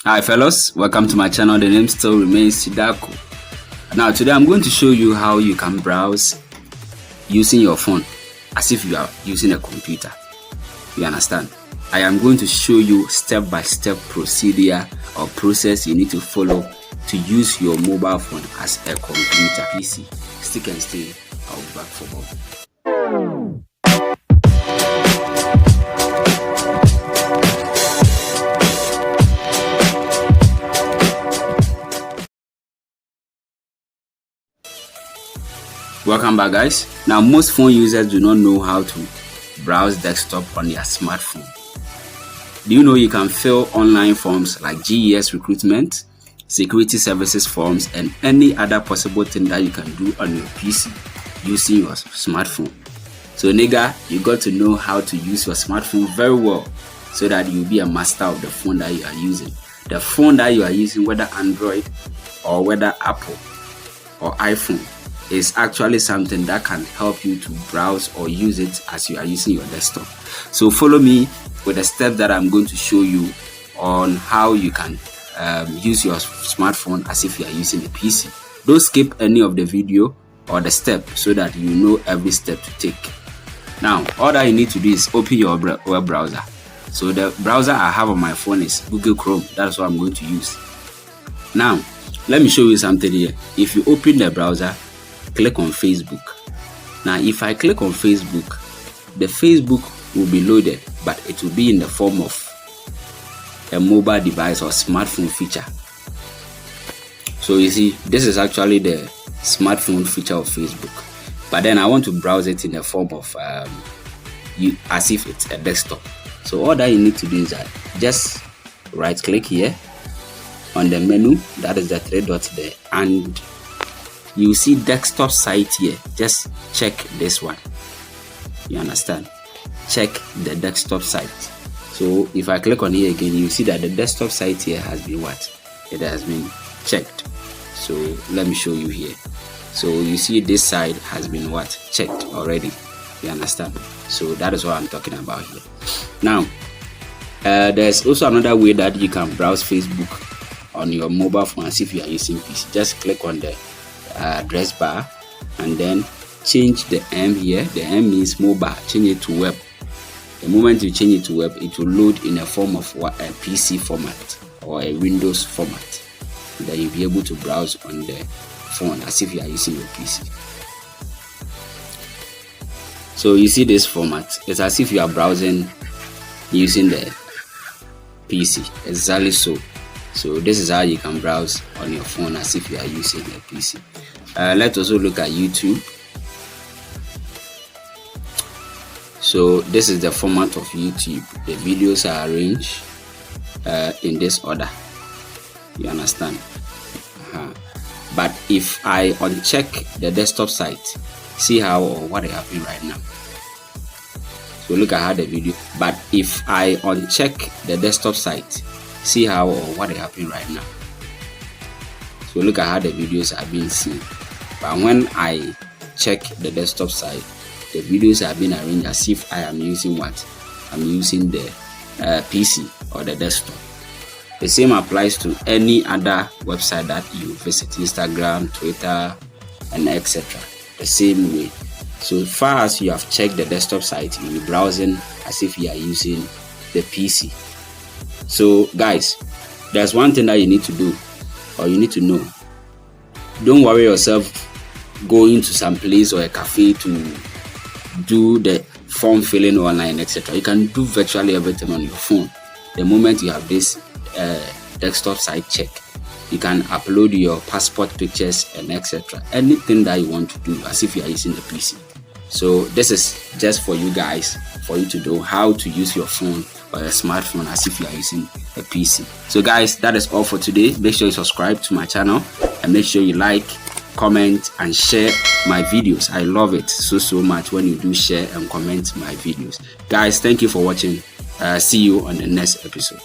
Hi fellas, welcome to my channel. The name still remains Sidako. Now today I'm going to show you how you can browse using your phone as if you are using a computer. You understand? I am going to show you step-by-step procedure or process you need to follow to use your mobile phone as a computer PC. Stick and stay. I'll be back for more. Welcome back, guys. Now most phone users do not know how to browse desktop on their smartphone. Do you know you can fill online forms like GES recruitment, security services forms, and any other possible thing that you can do on your PC using your smartphone? So nigga, you got to know how to use your smartphone very well so that you'll be a master of the phone that you are using. The phone that you are using, whether Android or whether Apple or iPhone, is actually something that can help you to browse or use it as you are using your desktop. So follow me with the steps that I'm going to show you on how you can use your smartphone as if you are using a PC. Don't skip any of the video or the step so that you know every step to take. Now, all that you need to do is open your web browser. So the browser I have on my phone is Google Chrome. That's what I'm going to use. Now, let me show you something here. If you open the browser, click on Facebook. Now if I click on Facebook, the Facebook will be loaded, but it will be in the form of a mobile device or smartphone feature. So you see, this is actually the smartphone feature of Facebook, but then I want to browse it in the form of as if it's a desktop. So all that you need to do is that just right click here on the menu, that is the three dots there, and you see desktop site here. Just check this one. You understand? Check the desktop site. So if I click on here again, you see that the desktop site here has been what? It has been checked. So let me show you here. So you see this side has been what? Checked already. You understand? So that is what I'm talking about here. Now, there's also another way that you can browse Facebook on your mobile phone as if you are using PC. Just click on the address bar and then change the M here. The M means mobile. Change it to web. The moment you change it to web, it will load in a form of what, a PC format or a Windows format. And then you'll be able to browse on the phone as if you are using your PC. So you see this format. It's as if you are browsing using the PC. Exactly so. So this is how you can browse on your phone as if you are using a PC. Let's also look at YouTube. So this is the format of YouTube. The videos are arranged in this order. You understand? But if I uncheck the desktop site, see how or what is happening right now. So look at how the video. But if I uncheck the desktop site, see how or what is happening right now. So look at how the videos are being seen. But when I check the desktop side, the videos are being arranged as if I am using what? I'm using the PC or the desktop. The same applies to any other website that you visit, Instagram, Twitter, and etc. The same way. So far as you have checked the desktop site, you'll be browsing as if you are using the PC. So guys, there's one thing that you need to do or you need to know. Don't worry yourself going to some place or a cafe to do the form filling online, etc. You can do virtually everything on your phone. The moment you have this desktop site check, you can upload your passport pictures and etc. Anything that you want to do as if you are using the PC. So this is just for you guys, for you to know how to use your phone or a smartphone as if you are using a PC. So guys, that is all for today. Make sure you subscribe to my channel and make sure you like, comment and share my videos. I love it so much when you do share and comment my videos. Guys, thank you for watching. See you on the next episode.